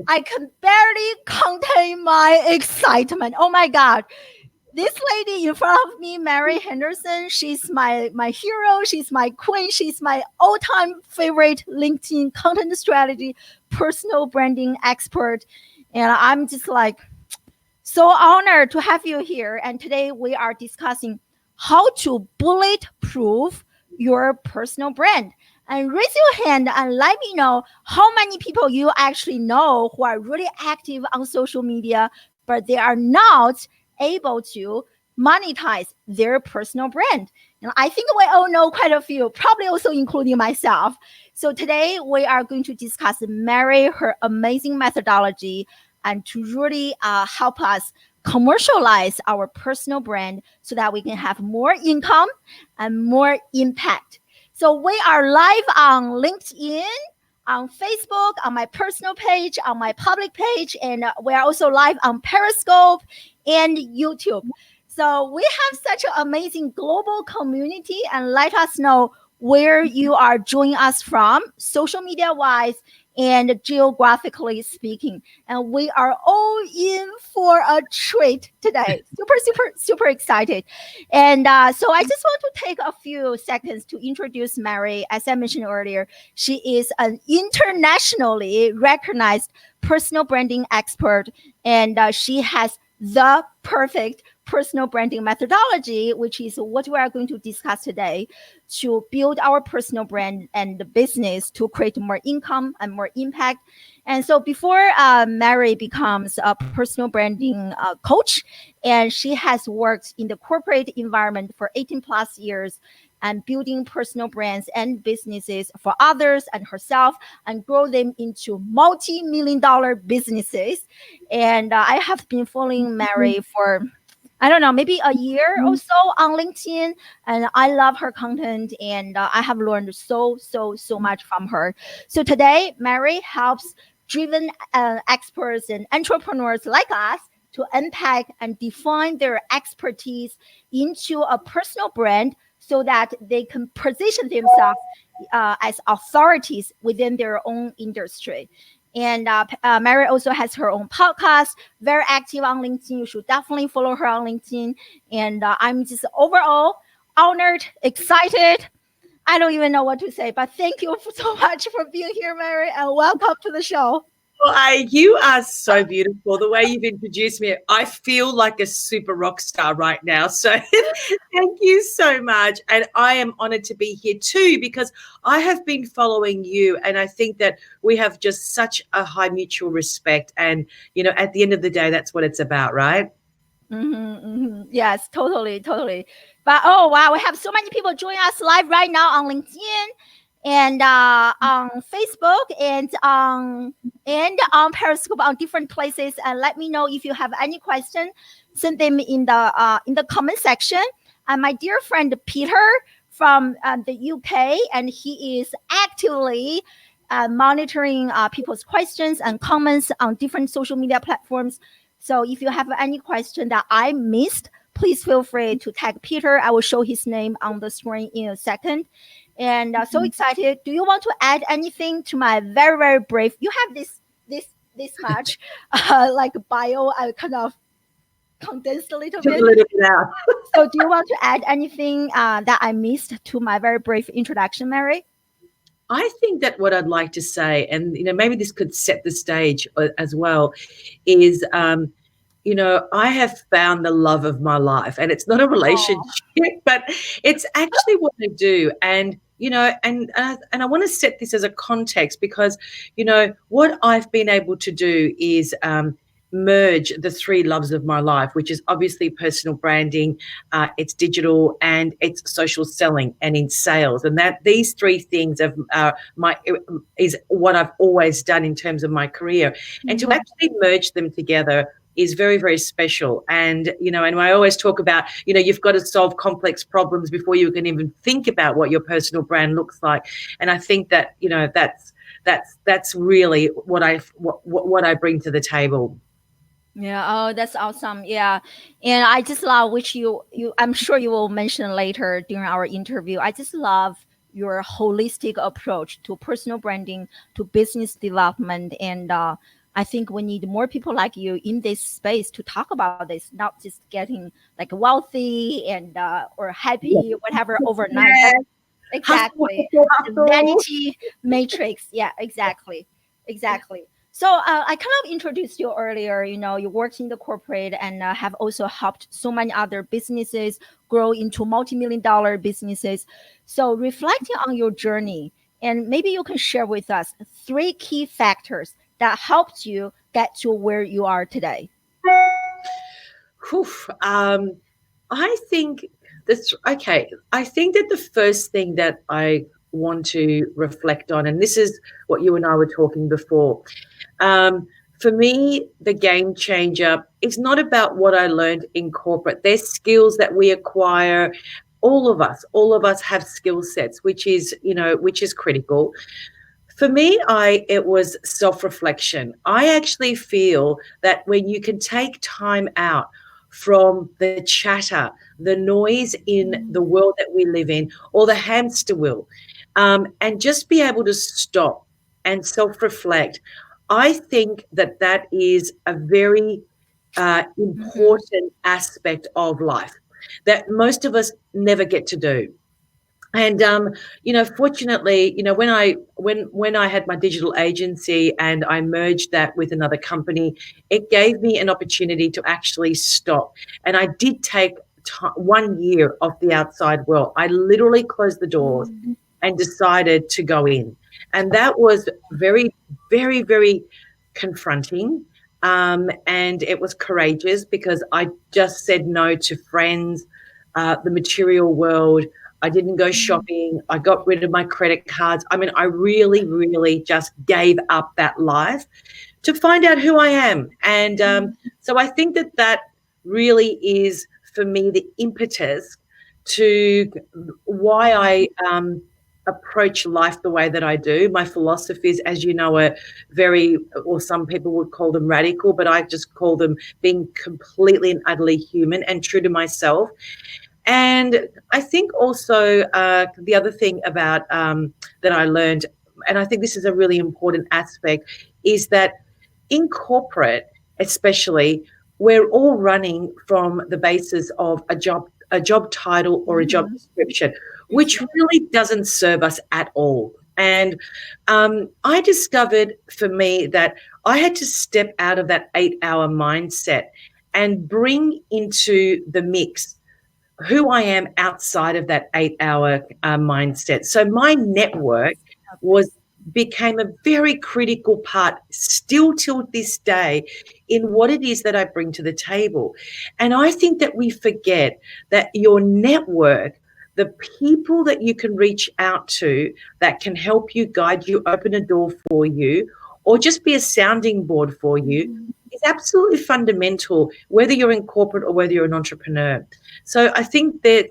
I can barely contain my excitement. Oh my God. This lady in front of me, Mary Henderson, she's my hero. She's my queen. She's my all-time favorite LinkedIn content strategy, personal branding expert. And I'm just like so honored to have you here. And today we are discussing how to bulletproof your personal brand. And raise your hand and let me know how many people you actually know who are really active on social media, but they are not able to monetize their personal brand. And I think we all know quite a few, probably also including myself. So today we are going to discuss Mary, her amazing methodology, and to really help us commercialize our personal brand so that we can have more income and more impact. So we are live on LinkedIn, on Facebook, on my personal page, on my public page, and we are also live on Periscope and YouTube. So we have such an amazing global community, and let us know where you are joining us from, social media wise and geographically speaking. And we are all in for a treat today. Super excited. And so I just want to take a few seconds to introduce Mary. As I mentioned earlier, she is an internationally recognized personal branding expert, and she has the perfect personal branding methodology, which is what we are going to discuss today, to build our personal brand and the business to create more income and more impact. And so before Mary becomes a personal branding coach, and she has worked in the corporate environment for 18 plus years and building personal brands and businesses for others and herself and grow them into multi-million-dollar businesses. And I have been following Mary for, I don't know, maybe a year or so on LinkedIn. And I love her content, and I have learned so much from her. So today, Mary helps driven experts and entrepreneurs like us to unpack and define their expertise into a personal brand so that they can position themselves as authorities within their own industry. And Mary also has her own podcast, very active on LinkedIn. You should definitely follow her on LinkedIn. And I'm just overall honored, excited. I don't even know what to say, but thank you so much for being here, Mary, and welcome to the show. Well, you are so beautiful. The way you've introduced me, I feel like a super rock star right now. So thank you so much. And I am honored to be here too, because I have been following you, and I think that we have just such a high mutual respect. And, you know, at the end of the day, that's what it's about, right? Yes, totally. But oh wow, we have so many people joining us live right now on LinkedIn and on Facebook and on Periscope, on different places. And let me know if you have any question. Send them in the comment section. And my dear friend Peter from the UK, and he is actively monitoring people's questions and comments on different social media platforms. So if you have any question that I missed, please feel free to tag Peter. I will show his name on the screen in a second. And so excited. Do you want to add anything to my very brief? You have this much like bio. I kind of condensed a little bit. So do you want to add anything that I missed to my very brief introduction, Mary? I think that what I'd like to say, and, you know, maybe this could set the stage as well, is, you know, I have found the love of my life, and it's not a relationship, but it's actually what I do. And, you know, and I want to set this as a context because, you know, what I've been able to do is merge the three loves of my life, which is obviously personal branding, it's digital, and it's social selling and in sales. And that these three things is what I've always done in terms of my career. And to actually merge them together is very special. And, you know, and I always talk about, you know, you've got to solve complex problems before you can even think about what your personal brand looks like. And I think that, you know, that's really what I bring to the table. Yeah. Oh, that's awesome. Yeah. And I just love, which you I'm sure you will mention later during our interview. I just love your holistic approach to personal branding, to business development, and I think we need more people like you in this space to talk about this, not just getting like wealthy and or Yeah. happy, whatever, overnight. But Yeah. Hustle, exactly, hustle, the hustle. vanity matrix. Yeah, exactly, exactly. So I kind of introduced you earlier. You know, you worked in the corporate and have also helped so many other businesses grow into multi-million-dollar businesses. So reflecting on your journey, and maybe you can share with us three key factors that helped you get to where you are today. Whew. I think that's okay. I think that the first thing that I want to reflect on, and this is what you and I were talking before. Um, for me, the game changer is not about what I learned in corporate. There's skills that we acquire. All of us have skill sets, which is, which is critical. For me, I it was self-reflection. I actually feel that when you can take time out from the chatter, the noise in the world that we live in, or the hamster wheel, and just be able to stop and self-reflect, I think that that is a very Mhm. important aspect of life that most of us never get to do. And fortunately, when I had my digital agency and I merged that with another company, it gave me an opportunity to actually stop. And I did take 1 year off the outside world. I literally closed the doors Mm. and decided to go in. And that was very, very, very confronting. And it was courageous because I just said no to friends, the material world. I didn't go Mm. shopping. I got rid of my credit cards. I mean, I really, really just gave up that life to find out who I am. And so I think that that really is, for me, the impetus to why I approach life the way that I do. My philosophies, as you know, are very, or some people would call them radical, but I just call them being completely and utterly human and true to myself. And I think also the other thing about that I learned, and I think this is a really important aspect, is that in corporate, especially, we're all running from the basis of a job title or a job Mhm. description, which Exactly. really doesn't serve us at all. And I discovered for me that I had to step out of that 8 hour mindset and bring into the mix who I am outside of that 8 hour mindset. So my network was became a very critical part still till this day in what it is that I bring to the table. And I think that we forget that your network, the people that you can reach out to that can help you, guide you, open a door for you, or just be a sounding board for you Mhm. is absolutely fundamental, whether you're in corporate or whether you're an entrepreneur. So I think that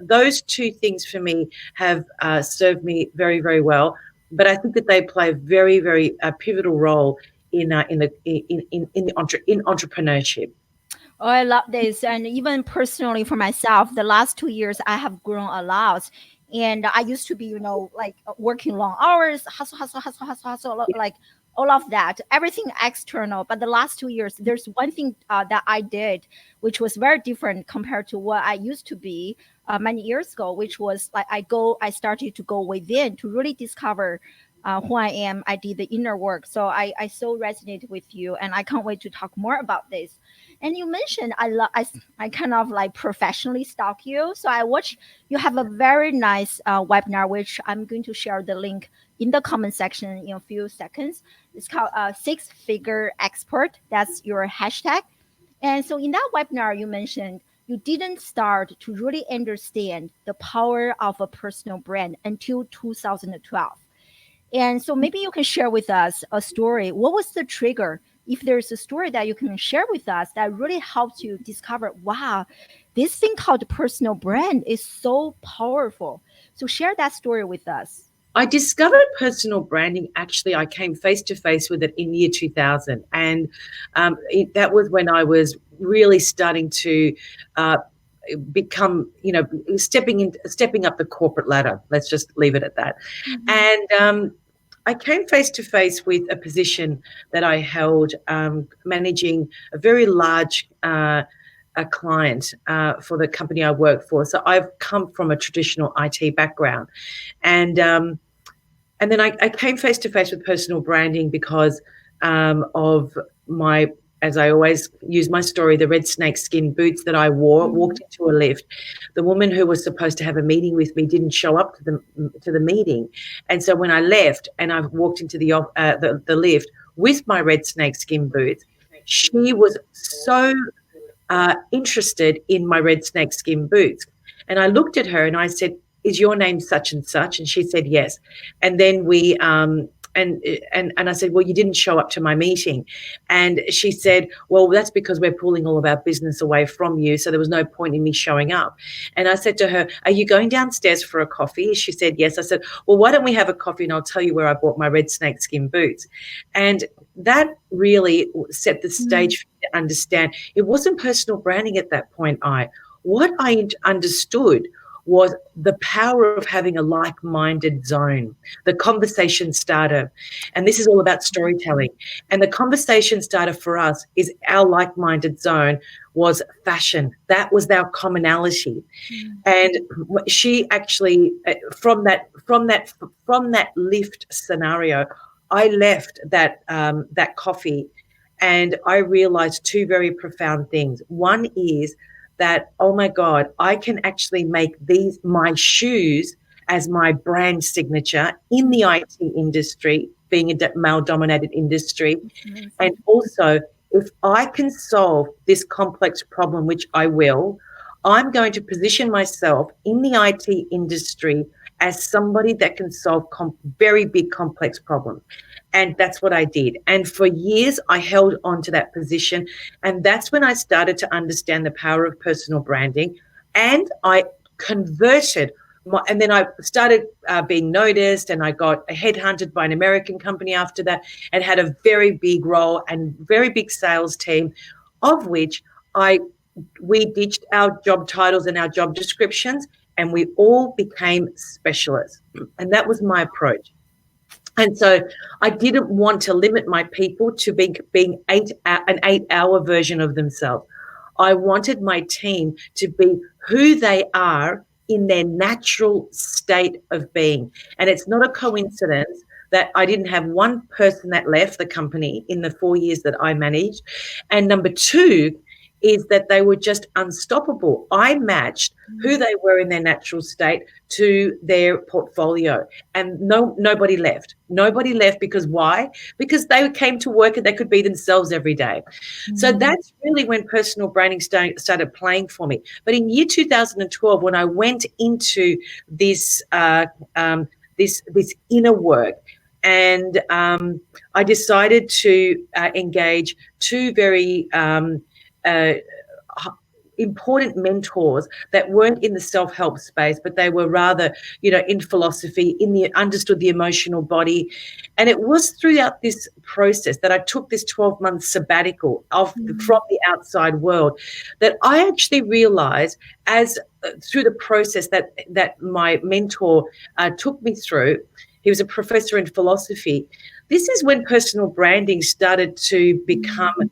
those two things for me have served me very, very well. But I think that they play a very, very pivotal role in entrepreneurship. Oh, I love this. And even personally for myself, the last 2 years, I have grown a lot. And I used to be, like working long hours, hustle, hustle, hustle, hustle, hustle, like all of that, everything external. But the last 2 years, there's one thing that I did, which was very different compared to what I used to be many years ago, which was like I started to go within to really discover who I am. I did the inner work. So I so resonate with you. And I can't wait to talk more about this. And you mentioned I kind of like professionally stalk you. So I watch you have a very nice webinar, which I'm going to share the link in the comment section in a few seconds. It's called Six Figure Expert. That's your hashtag. And so in that webinar, you mentioned you didn't start to really understand the power of a personal brand until 2012. And so maybe you can share with us a story. What was the trigger? If there's a story that you can share with us that really helps you discover, wow, this thing called personal brand is so powerful. So share that story with us. I discovered personal branding. Actually, I came face to face with it in year 2000, and that was when I was really starting to uh, become, stepping up the corporate ladder. Let's just leave it at that. Mhm. And I came face to face with a position that I held, managing a very large a client for the company I work for. So I've come from a traditional IT background, and then I came face to face with personal branding because of my, as I always use my story, the red snake skin boots that I wore. Walked into a lift. The woman who was supposed to have a meeting with me didn't show up to the meeting, and so when I left and I walked into the lift with my red snake skin boots, she was so interested in my red snake skin boots. And I looked at her and I said, "Is your name such and such?" And she said, "Yes." And then we and I said, "Well, you didn't show up to my meeting." And she said, "Well, that's because we're pulling all of our business away from you, so there was no point in me showing up." And I said to her, "Are you going downstairs for a coffee?" She said, "Yes." I said, "Well, why don't we have a coffee and I'll tell you where I bought my red snake skin boots." And that really set the stage for me to understand it wasn't personal branding at that point. What I understood was the power of having a like-minded zone, the conversation starter. And this is all about storytelling. And the conversation starter for us is our like-minded zone was fashion. That was our commonality. And she actually, from that lift scenario, I left that coffee and I realized two very profound things. One is that, oh my God, I can actually make my shoes as my brand signature in the IT industry, being a male-dominated industry. And also, if I can solve this complex problem, which I will, I'm going to position myself in the IT industry as somebody that can solve very big complex problems. And that's what I did. And for years, I held on to that position. And that's when I started to understand the power of personal branding. And I converted, and then I started being noticed, and I got headhunted by an American company after that and had a very big role and very big sales team, of which we ditched our job titles and our job descriptions, and we all became specialists. And that was my approach. And so I didn't want to limit my people to being an 8-hour version of themselves. I wanted my team to be who they are in their natural state of being. And it's not a coincidence that I didn't have one person that left the company in the 4 years that I managed. And number two is that they were just unstoppable. I matched who they were in their natural state to their portfolio, and nobody left. Nobody left because why? Because they came to work and they could be themselves every day. So that's really when personal branding started playing for me. But in year 2012, when I went into this this inner work, and I decided to engage two very important mentors that weren't in the self-help space, but they were rather, in philosophy, understood the emotional body. And it was throughout this process that I took this 12-month sabbatical from the outside world that I actually realized through the process that my mentor took me through. He was a professor in philosophy. This is when personal branding started to become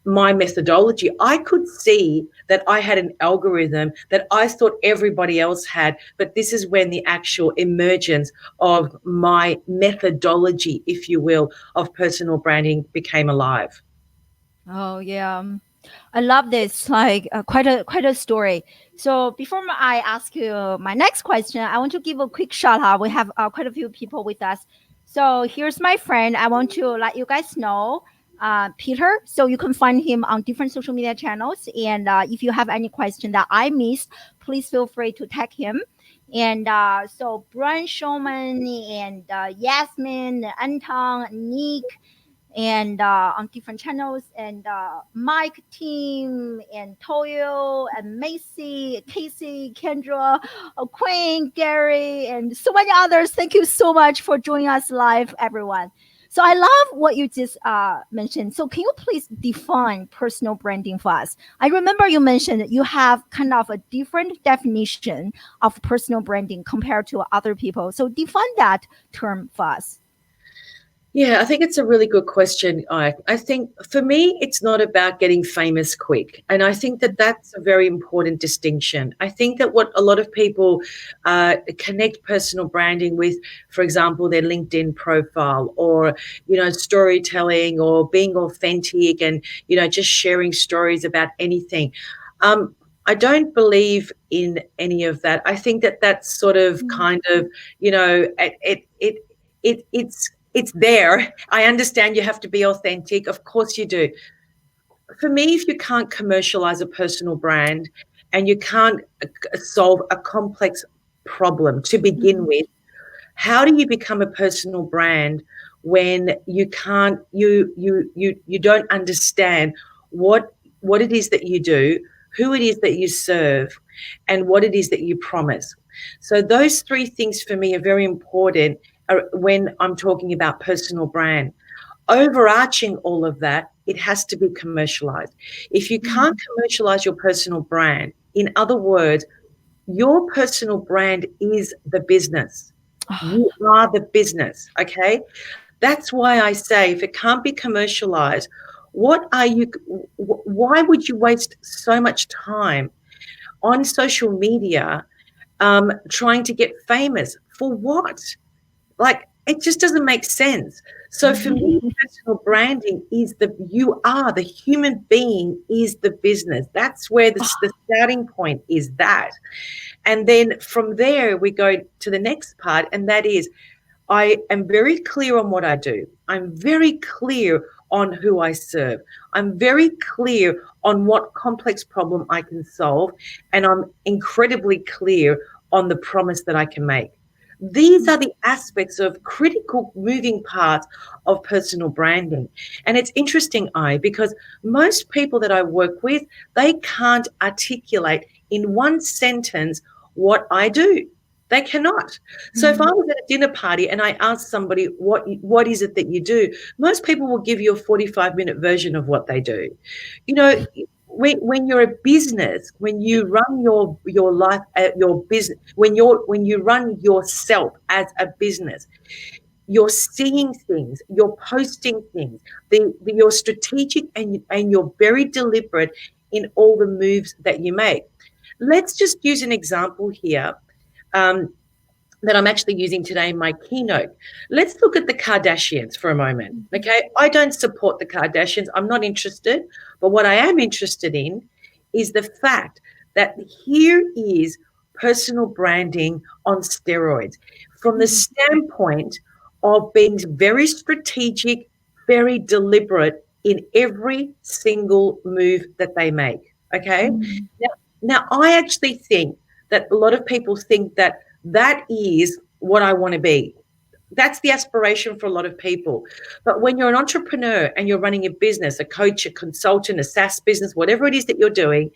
my methodology. I could see that I had an algorithm that I thought everybody else had, but this is when the actual emergence of my methodology, if you will, of personal branding became alive. Oh yeah, I love this. Like quite a story. So before I ask you my next question, I want to give a quick shout out. We have quite a few people with us. So here's my friend. I want to let you guys know, Peter. So you can find him on different social media channels. And if you have any question that I missed, please feel free to tag him. And so Brian Showman and Yasmin, Anton, Nick, and on different channels, and Mike team, and Toyo, and Macy, Casey, Kendra, Queen, Gary, and so many others. Thank you so much for joining us live, everyone. So I love what you just mentioned. So can you please define personal branding for us? I remember you mentioned that you have kind of a different definition of personal branding compared to other people. So define that term for us. Yeah, I think it's a really good question, Ike. I think for me, it's not about getting famous quick. And I think that that's a very important distinction. I think that what a lot of people connect personal branding with, for example, their LinkedIn profile or, storytelling or being authentic and, just sharing stories about anything. I don't believe in any of that. I think that that's sort of kind of, it's there. I understand you have to be authentic. Of course you do. For me, if you can't commercialize a personal brand and you can't solve a complex problem to begin with, how do you become a personal brand when you can't you don't understand what it is that you do, who it is that you serve, and what it is that you promise? So those three things for me are very important when I'm talking about personal brand. Overarching all of that, it has to be commercialized. If you can't commercialize your personal brand, in other words, your personal brand is the business. You are the business, okay? That's why I say if it can't be commercialized, why would you waste so much time on social media trying to get famous? For what? Like, it just doesn't make sense. So for me, personal branding is you are the human being is the business. That's where the starting point is that. And then from there, we go to the next part, and that is I am very clear on what I do. I'm very clear on who I serve. I'm very clear on what complex problem I can solve. And I'm incredibly clear on the promise that I can make. These are the aspects of critical moving parts of personal branding. And it's interesting, because most people that I work with, they can't articulate in one sentence what I do. They cannot. So if I was at a dinner party and I asked somebody, what is it that you do? Most people will give you a 45-minute version of what they do. You know, when you're a business, when you run your life, your business, when you run yourself as a business, you're seeing things, you're posting things, you're strategic and you're very deliberate in all the moves that you make. Let's just use an example here. That I'm actually using today in my keynote. Let's look at the Kardashians for a moment, okay? I don't support the Kardashians. I'm not interested. But what I am interested in is the fact that here is personal branding on steroids from the standpoint of being very strategic, very deliberate in every single move that they make, okay? Now, I actually think that a lot of people think that is what I want to be. That's the aspiration for a lot of people. But when you're an entrepreneur and you're running a business, a coach, a consultant, a SaaS business, whatever it is that you're doing,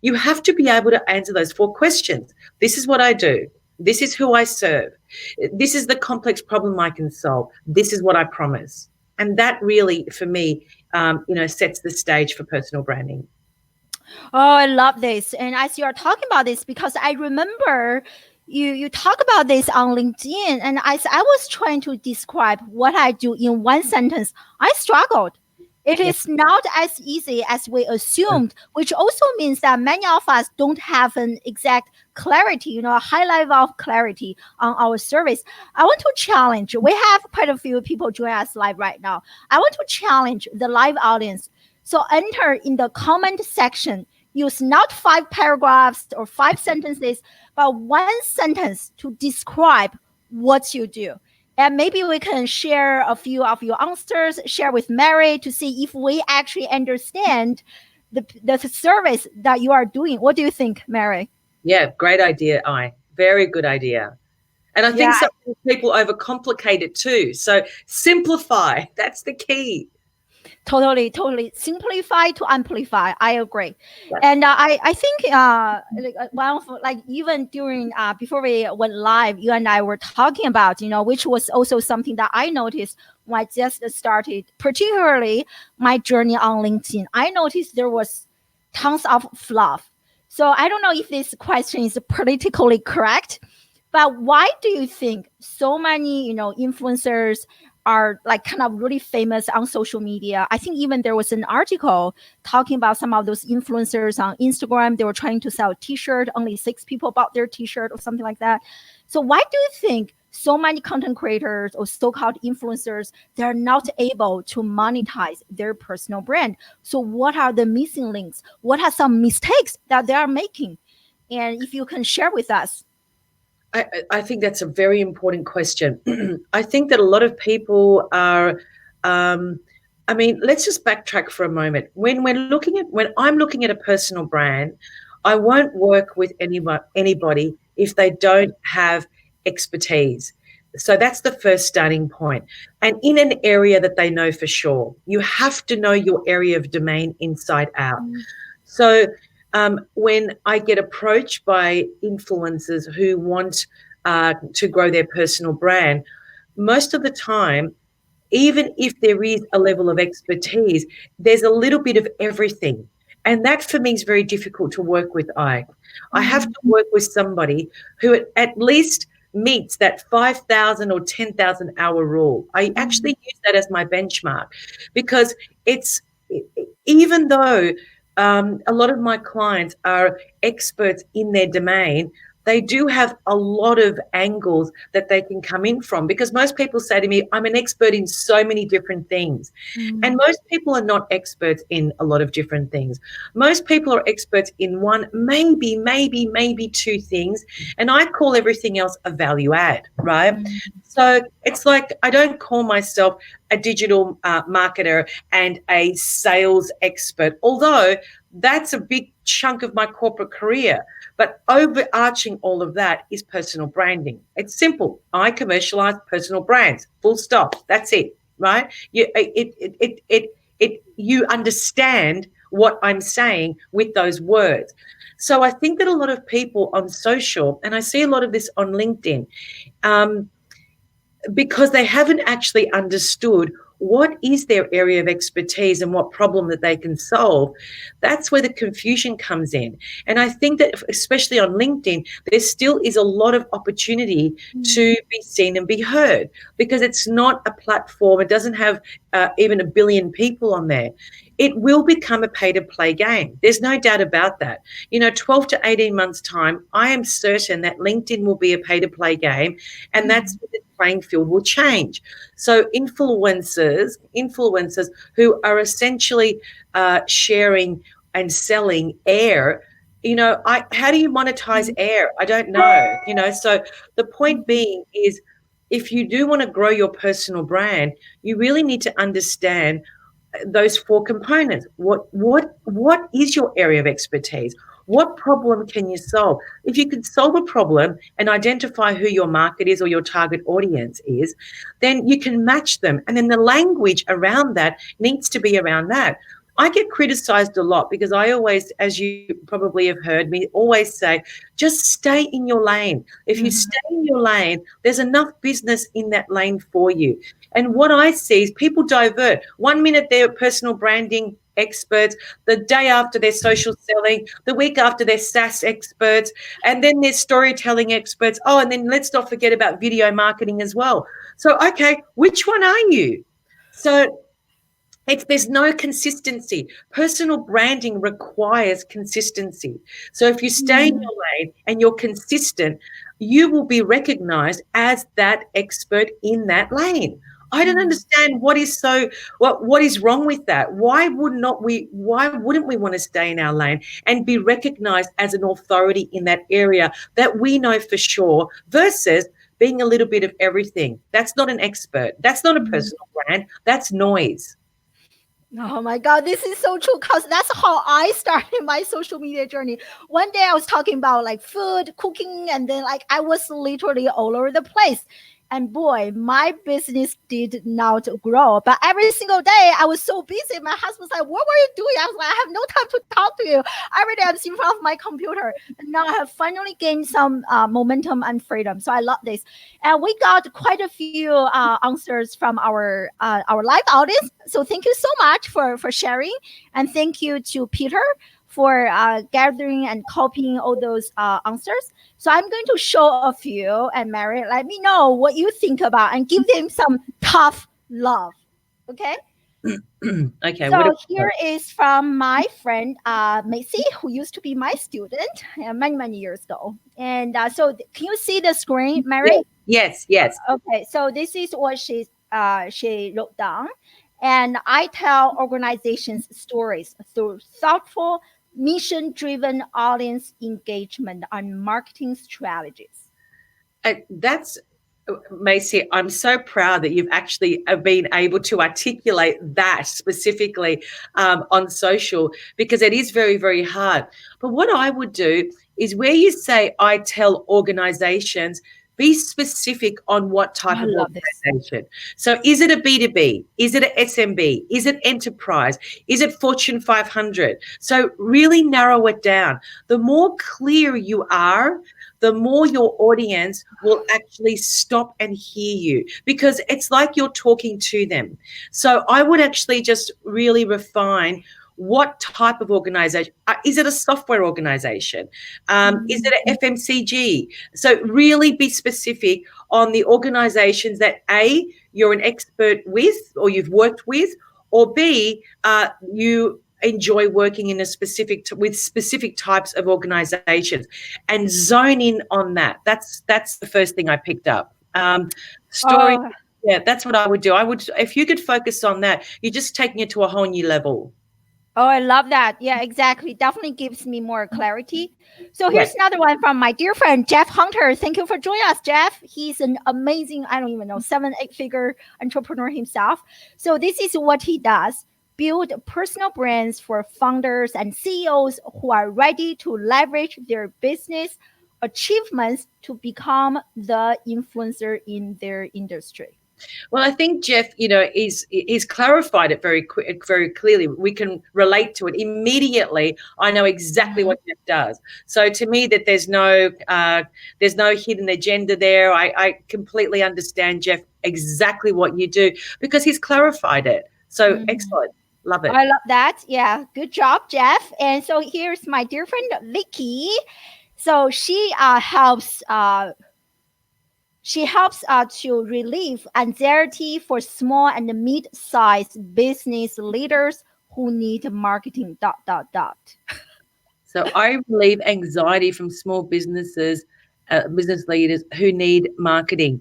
you have to be able to answer those 4 questions. This is what I do. This is who I serve. This is the complex problem I can solve. This is what I promise. And that really, for me, sets the stage for personal branding. Oh, I love this. And as you are talking about this, because I remember you talk about this on LinkedIn, and as I was trying to describe what I do in one sentence, I struggled. It is not as easy as we assumed, which also means that many of us don't have an exact clarity, a high level of clarity on our service. I want to challenge. We have quite a few people join us live right now. I want to challenge the live audience. So enter in the comment section. Use not 5 paragraphs or 5 sentences, but 1 sentence to describe what you do. And maybe we can share a few of your answers, share with Mary to see if we actually understand the service that you are doing. What do you think, Mary? Yeah, great idea, Very good idea. And I think some people overcomplicate it too. So simplify. That's the key. Totally. Simplify to amplify. I agree. And I think even during before we went live, you and I were talking about, which was also something that I noticed when I just started, particularly my journey on LinkedIn. I noticed there was tons of fluff. So I don't know if this question is politically correct, but why do you think so many, influencers are like kind of really famous on social media. I think even there was an article talking about some of those influencers on Instagram. They were trying to sell a t-shirt. Only 6 people bought their t-shirt or something like that. So why do you think so many content creators or so-called influencers, they're not able to monetize their personal brand? So what are the missing links? What are some mistakes that they are making? And if you can share with us. I think that's a very important question. I think that a lot of people are, I mean, let's just backtrack for a moment. When I'm looking at a personal brand, I won't work with anybody if they don't have expertise. So that's the first starting point. And in an area that they know for sure, you have to know your area of domain inside out. So when I get approached by influencers who want to grow their personal brand, most of the time, even if there is a level of expertise, there's a little bit of everything. And that for me is very difficult to work with. I have to work with somebody who at least meets that 5,000 or 10,000 hour rule. I actually use that as my benchmark because it's, even though a lot of my clients are experts in their domain, they do have a lot of angles that they can come in from, because most people say to me, I'm an expert in so many different things. And most people are not experts in a lot of different things. Most people are experts in one, maybe 2 things. And I call everything else a value add, right? So it's like, I don't call myself a digital marketer and a sales expert, although that's a big chunk of my corporate career. But overarching all of that is personal branding. It's simple. I commercialize personal brands. Full stop. That's it, right? You understand what I'm saying with those words. So I think that a lot of people on social, and I see a lot of this on LinkedIn, because they haven't actually understood what is their area of expertise and what problem that they can solve. That's where the confusion comes in. And I think that especially on LinkedIn, there still is a lot of opportunity to be seen and be heard, because it's not a platform. It doesn't have even 1 billion people on there. It will become a pay-to-play game. There's no doubt about that. 12 to 18 months' time, I am certain that LinkedIn will be a pay-to-play game, and that's when the playing field will change. So influencers who are essentially sharing and selling air, how do you monetize air? I don't know. So the point being is, if you do want to grow your personal brand, you really need to understand those 4 components. What is your area of expertise? What problem can you solve? If you can solve a problem and identify who your market is or your target audience is, then you can match them. And then the language around that needs to be around that. I get criticized a lot because I always, as you probably have heard me always say, just stay in your lane. If you stay in your lane, there's enough business in that lane for you. And what I see is people divert. 1 minute they're personal branding experts, the day after they're social selling, the week after they're SaaS experts, and then they're storytelling experts. Oh, and then let's not forget about video marketing as well. So, okay, which one are you? So there's no consistency. Personal branding requires consistency. So if you stay in your lane and you're consistent, you will be recognized as that expert in that lane. I don't understand what is wrong with that. Why wouldn't we want to stay in our lane and be recognized as an authority in that area that we know for sure, versus being a little bit of everything? That's not an expert. That's not a personal brand. That's noise. Oh my God, this is so true, because that's how I started my social media journey. One day I was talking about like food, cooking, and then like I was literally all over the place. And boy, my business did not grow. But every single day I was so busy. My husband's like, what were you doing? I was like, I have no time to talk to you. Every day I'm in front of my computer. And now I have finally gained some momentum and freedom. So I love this. And we got quite a few answers from our live audience. So thank you so much for sharing. And thank you to Peter for gathering and copying all those answers. So I'm going to show a few, and Mary, let me know what you think about, and give them some tough love. Okay. Okay, what So have we got? here is from my friend Macy, who used to be my student many, many years ago. And can you see the screen, Mary? Yes, yes. Okay, so this is what she wrote down. And I tell organizations stories through thoughtful, mission driven audience engagement and marketing strategies. That's Macy, I'm so proud that you've actually been able to articulate that specifically on social, because it is very, very hard. But what I would do is, where you say I tell organizations, be specific on what Oh, type I of love this. organization. So is it a B2B? Is it an SMB? Is it enterprise? Is it Fortune 500? So really narrow it down. The more clear you are, the more your audience will actually stop and hear you, because it's like you're talking to them. So I would actually just really refine what type of organization. Is it a software organization? Is it an FMCG? So really be specific on the organizations that A, you're an expert with or you've worked with, or B, you enjoy working in a with specific types of organizations, and zone in on that. That's the first thing I picked up. Story. Oh, Yeah, that's what I would do. I would, if you could focus on that, you're just taking it to a whole new level. Oh, I love that. Yeah, exactly. Definitely gives me more clarity. So Yeah. here's another one from my dear friend, Jeff Hunter. Thank you for joining us, Jeff. He's an amazing, I don't even know, 7, 8 figure entrepreneur himself. So this is what he does: build personal brands for founders and CEOs who are ready to leverage their business achievements to become the influencer in their industry. Well, I think Jeff, he's clarified it very clearly. We can relate to it immediately. I know exactly Mhm. what Jeff does. So to me, that there's no hidden agenda there. I completely understand, Jeff, exactly what you do, because he's clarified it. So Mhm. excellent, love it. I love that. Yeah, good job, Jeff. And so here's my dear friend Vicky. So she helps to relieve anxiety for small and mid-sized business leaders who need marketing. Dot dot dot. So I relieve anxiety from small business leaders who need marketing.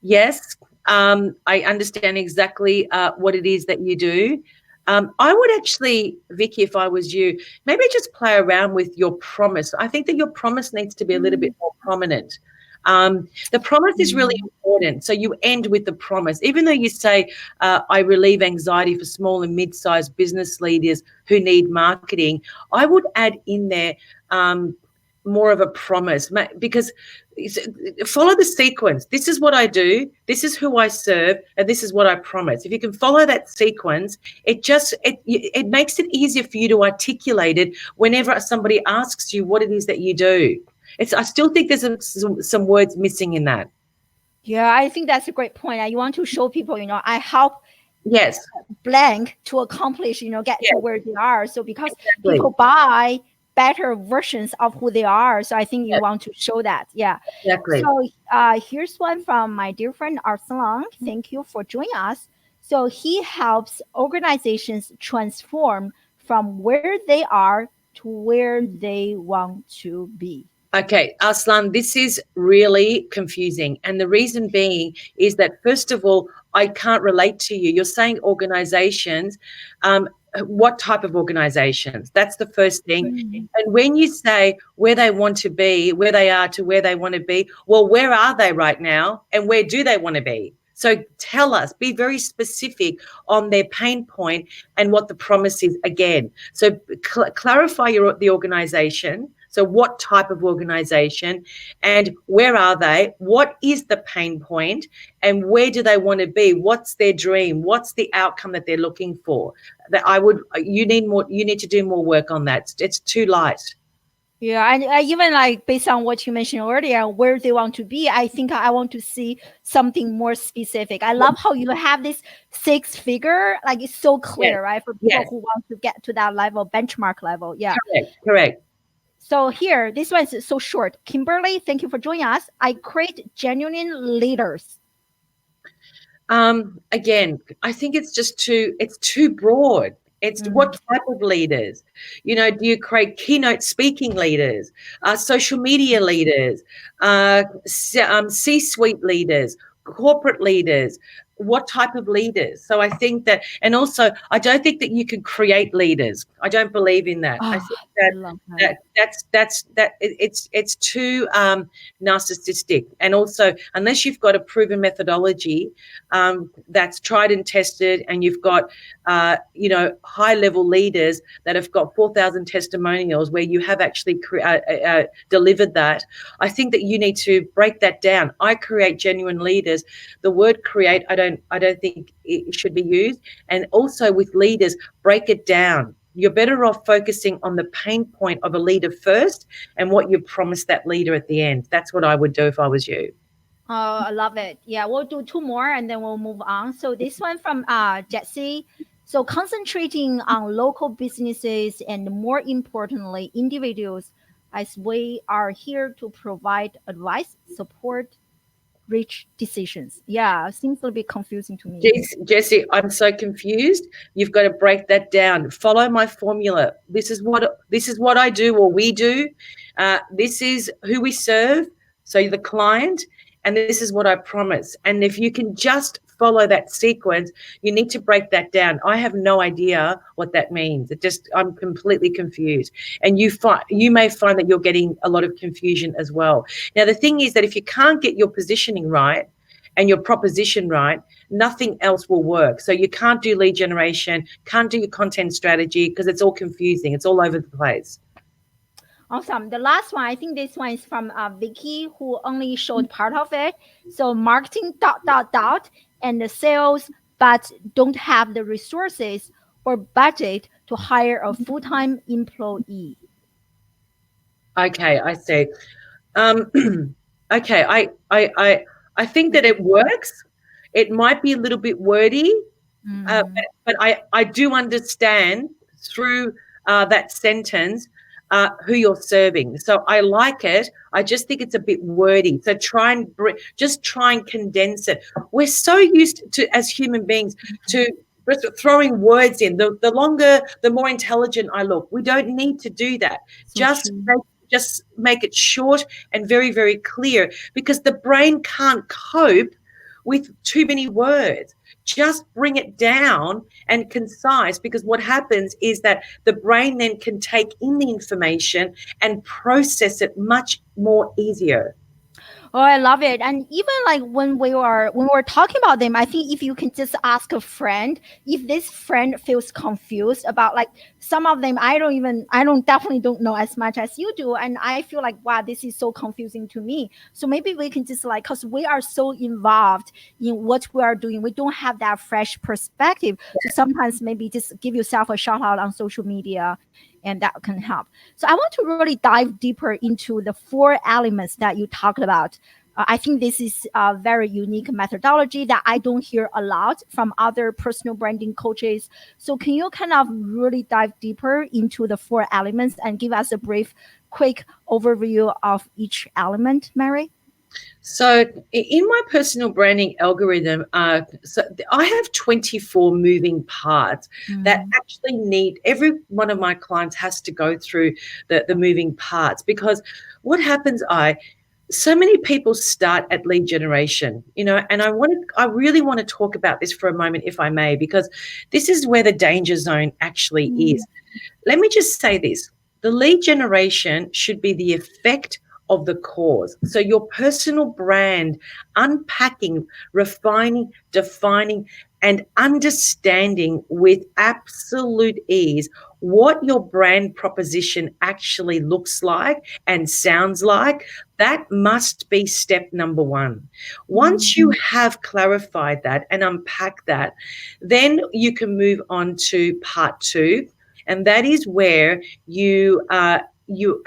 Yes, I understand exactly what it is that you do. I would actually, Vicky, if I was you, maybe just play around with your promise. I think that your promise needs to be a little bit more prominent. The promise is really Mm. important. So you end with the promise. Even though you say, I relieve anxiety for small and mid-sized business leaders who need marketing, I would add in there more of a promise, because follow the sequence. This is what I do, this is who I serve, and this is what I promise. If you can follow that sequence, it makes it easier for you to articulate it whenever somebody asks you what it is that you do. I still think there's some words missing in that. Yeah, I think that's a great point. You want to show people, I help Yes, blank to accomplish, get to yes, where they are. So because exactly. people buy better versions of who they are, so I think you Yes, want to show that. Yeah. exactly. So here's one from my dear friend Arsalan. Thank you for joining us. So he helps organizations transform from where they are to where they want to be. Okay, Aslan, this is really confusing. And the reason being is that, first of all, I can't relate to you. You're saying organizations. What type of organizations? That's the first thing. Mm. And when you say where they want to be, where they are to where they want to be, well, where are they right now and where do they want to be? So tell us, be very specific on their pain point and what the promise is again. So clarify the organization. So what type of organization and where are they? What is the pain point and where do they want to be? What's their dream? What's the outcome that they're looking for? That you need to do more work on that. It's too light. Yeah, and even like based on what you mentioned earlier, where they want to be, I think I want to see something more specific. I love how you have this 6 figure, like it's so Yes, clear, right? For people yes, who want to get to that level, benchmark level. Yeah. correct. So here, this one is so short. Kimberly, thank you for joining us. I create genuine leaders. Again, I think it's too broad. It's what type of leaders? Do you create keynote speaking leaders, social media leaders, C-suite leaders, corporate leaders? What type of leaders? So I think that, and also I don't think that you can create leaders. I don't believe in that. I Oh, think I that love that. it's too narcissistic, and also unless you've got a proven methodology that's tried and tested, and you've got high level leaders that have got 4,000 testimonials where you have actually delivered that. I think that you need to break that down. I create genuine leaders. The word create, I don't think it should be used. And also with leaders, break it down. You're better off focusing on the pain point of a leader first and what you promise that leader at the end. That's what I would do if I was you. Oh, I love it. Yeah, we'll do two more and then we'll move on. So this one from Jesse. So concentrating on local businesses and more importantly, individuals, as we are here to provide advice, support, reach decisions. Yeah, seems a little bit confusing to me. Jesse, I'm so confused. You've got to break that down. Follow my formula. This is what I do, or we do. This is who we serve. So the client, and this is what I promise. And if you can just follow that sequence, you need to break that down. I have no idea what that means. I'm completely confused. And you may find that you're getting a lot of confusion as well. Now, the thing is that if you can't get your positioning right and your proposition right, nothing else will work. So you can't do lead generation, can't do your content strategy, because it's all confusing. It's all over the place. Awesome. The last one, I think this one is from Vicky, who only showed part of it. So marketing ... and the sales, but don't have the resources or budget to hire a full-time employee. Okay, I see. Okay, I think that it works. It might be a little bit wordy, but I do understand through that sentence who you're serving. So I like it. I just think it's a bit wordy. So try and condense it. We're so used to, as human beings, to throwing words in. The longer, the more intelligent I look. We don't need to do that. Just make it short and very, very clear, because the brain can't cope with too many words. Just bring it down and concise, because what happens is that the brain then can take in the information and process it much more easier. Oh, I love it. And even like when we're talking about them, I think if you can just ask a friend, if this friend feels confused about like some of them, I definitely don't know as much as you do. And I feel like, wow, this is so confusing to me. So maybe we can just like, cause we are so involved in what we are doing, we don't have that fresh perspective. So sometimes maybe just give yourself a shout out on social media, and that can help. So I want to really dive deeper into the 4 elements that you talked about. I think this is a very unique methodology that I don't hear a lot from other personal branding coaches. So can you kind of really dive deeper into the 4 elements and give us a brief, quick overview of each element, Mary? So in my personal branding algorithm, so I have 24 moving parts that actually need, every one of my clients has to go through the moving parts, because what happens, so many people start at lead generation, and I really want to talk about this for a moment, if I may, because this is where the danger zone actually is. Let me just say this. The lead generation should be the effect of the cause. So your personal brand, unpacking, refining, defining, and understanding with absolute ease what your brand proposition actually looks like and sounds like, that must be step number 1. Once you have clarified that and unpacked that, then you can move on to part 2, and that is where you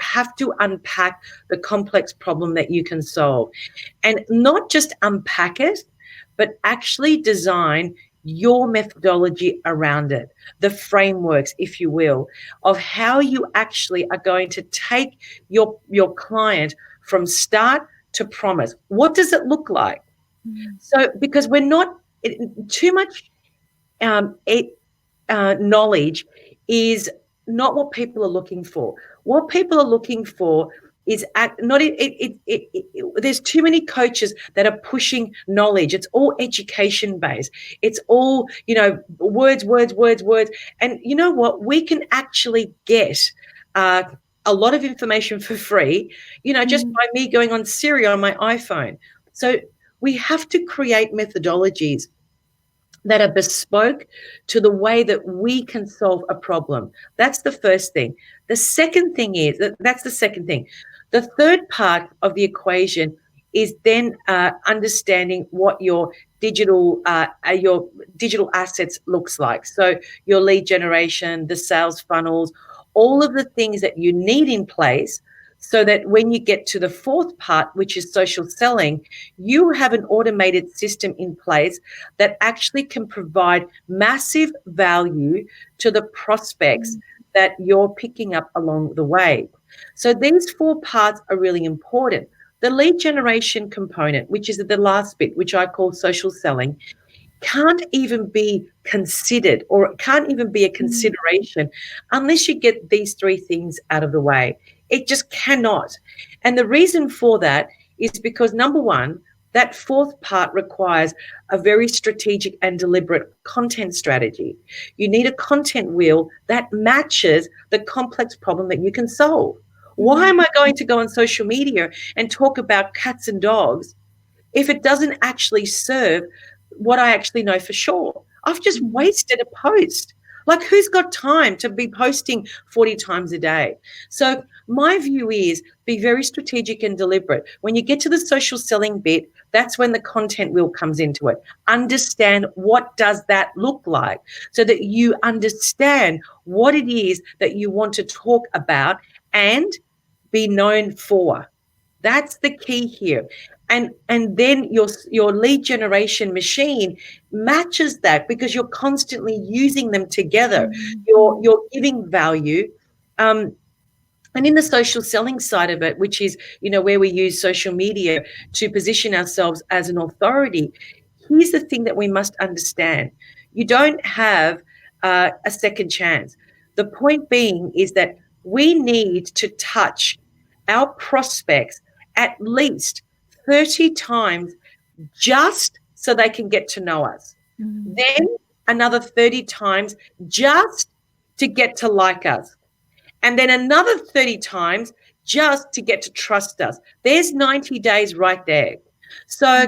have to unpack the complex problem that you can solve, and not just unpack it, but actually design your methodology around it, the frameworks, if you will, of how you actually are going to take your client from start to promise. What does it look like? So, because we're not too much knowledge is not what people are looking for. What people are looking for is there's too many coaches that are pushing knowledge. It's all education based. It's all, words, words, words, words. And you know what? We can actually get a lot of information for free, just by me going on Siri on my iPhone. So we have to create methodologies that are bespoke to the way that we can solve a problem. That's the first thing. The second thing is that's the second thing. The third part of the equation is then understanding what your digital assets looks like. So your lead generation, the sales funnels, all of the things that you need in place, so that when you get to the fourth part, which is social selling, you have an automated system in place that actually can provide massive value to the prospects that you're picking up along the way. So these four parts are really important. The lead generation component, which is the last bit, which I call social selling, can't even be considered, or can't even be a consideration unless you get these three things out of the way. It just cannot. And the reason for that is because, number one, that fourth part requires a very strategic and deliberate content strategy. You need a content wheel that matches the complex problem that you can solve. Why am I going to go on social media and talk about cats and dogs if it doesn't actually serve what I actually know for sure? I've just wasted a post. Like, who's got time to be posting 40 times a day? So my view is be very strategic and deliberate. When you get to the social selling bit, that's when the content wheel comes into it. Understand what does that look like, so that you understand what it is that you want to talk about and be known for. That's the key here. And then your lead generation machine matches that, because you're constantly using them together. You're giving value. And in the social selling side of it, which is, where we use social media to position ourselves as an authority, here's the thing that we must understand. You don't have a second chance. The point being is that we need to touch our prospects at least 30 times just so they can get to know us. Then another 30 times just to get to like us. And then another 30 times just to get to trust us. There's 90 days right there. So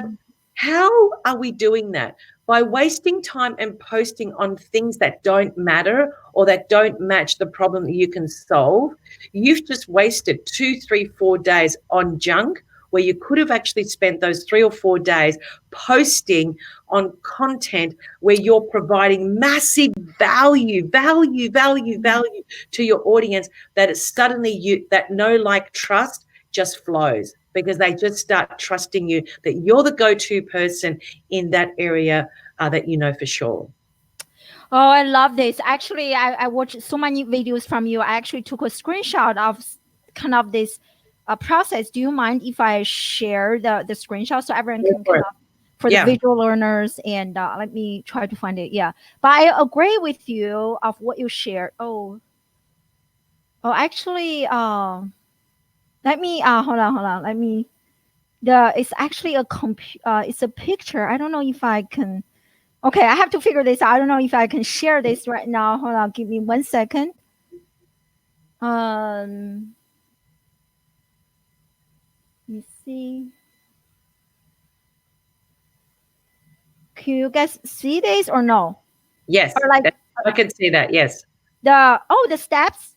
how are we doing that? By wasting time and posting on things that don't matter or that don't match the problem that you can solve. You've just wasted 2, 3, 4 days on junk, where you could have actually spent those 3 or 4 days posting on content where you're providing massive value to your audience, that is suddenly that know, like, trust just flows, because they just start trusting you, that you're the go-to person in that area that you know for sure. Oh, I love this. Actually, I watched so many videos from you. I actually took a screenshot of kind of this process. Do you mind if I share the screenshot so everyone can kind of, for the visual learners, and let me try to find it. Yeah, but I agree with you of what you shared. Actually, let me hold on. Let me. It's actually it's a picture. I don't know if I can. Okay, I have to figure this out. I don't know if I can share this right now. Hold on, give me 1 second. Let me see. Can you guys see this or no? Yes, or like, I can see that. Yes. The steps.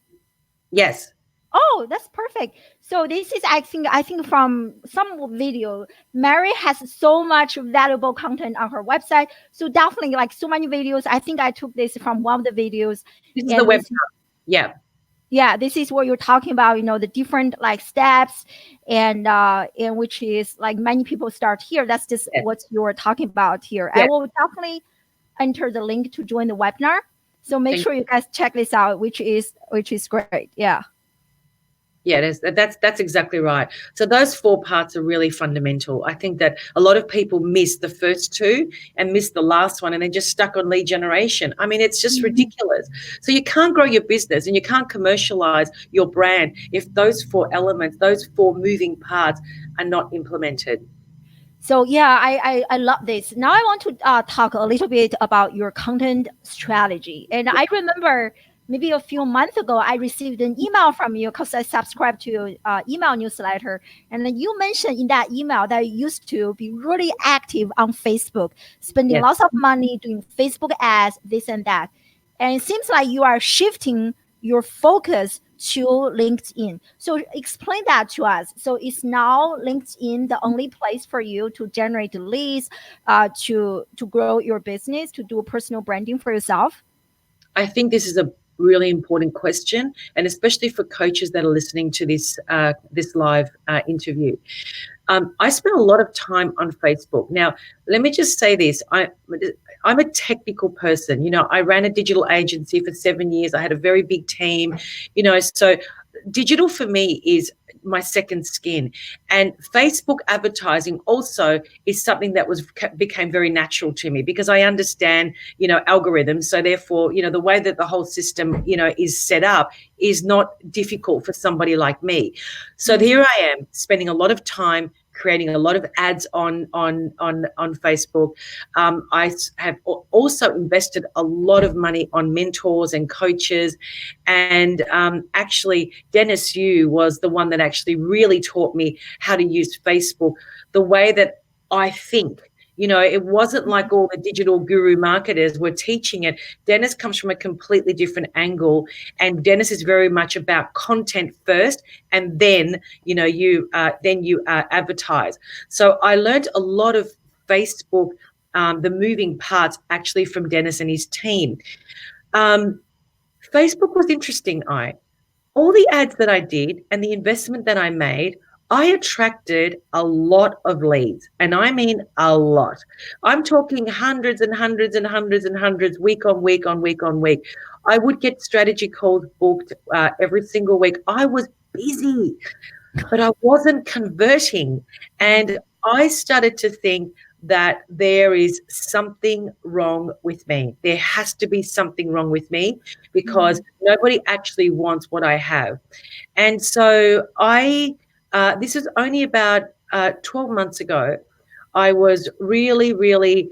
Yes. Oh, that's perfect. So this is, I think from some video, Mary has so much valuable content on her website. So definitely, like, so many videos. I think I took this from one of the videos. This is the webinar. Yeah. Yeah, this is what you're talking about, the different, like, steps, and which is, like, many people start here. That's just what you're talking about here. I will definitely enter the link to join the webinar. So make sure you guys check this out, which is great. Yeah. Yeah, that's exactly right. So those four parts are really fundamental. I think that a lot of people miss the first two and miss the last one, and they're just stuck on lead generation. I mean, it's just Mhm. ridiculous. So you can't grow your business and you can't commercialize your brand if those four elements, those four moving parts are not implemented. So yeah, I love this. Now I want to talk a little bit about your content strategy. And I remember maybe a few months ago, I received an email from you because I subscribed to your email newsletter. And then you mentioned in that email that you used to be really active on Facebook, spending Yes. lots of money doing Facebook ads, this and that. And it seems like you are shifting your focus to LinkedIn. So explain that to us. So is now LinkedIn the only place for you to generate leads, to grow your business, to do personal branding for yourself? I think this is a really important question, and especially for coaches that are listening to this live interview. I spend a lot of time on Facebook. Now, let me just say this. I'm a technical person. I ran a digital agency for 7 years. I had a very big team, so digital for me is my second skin, and Facebook advertising also is something that became very natural to me because I understand algorithms. So therefore, the way that the whole system is set up is not difficult for somebody like me. So here I am spending a lot of time creating a lot of ads on Facebook. I have also invested a lot of money on mentors and coaches, and actually Dennis Yu was the one that actually really taught me how to use Facebook the way that I think. It wasn't like all the digital guru marketers were teaching it. Dennis comes from a completely different angle, and Dennis is very much about content first, and then you advertise. So I learned a lot of Facebook, the moving parts, actually from Dennis and his team. Um, Facebook was interesting. All the ads that I did and the investment that I made, I attracted a lot of leads, and I mean a lot. I'm talking hundreds and hundreds and hundreds and hundreds, week on week on week on week. I would get strategy calls booked every single week. I was busy, but I wasn't converting. And I started to think that there is something wrong with me. There has to be something wrong with me because nobody actually wants what I have. And so this is only about 12 months ago. I was really, really,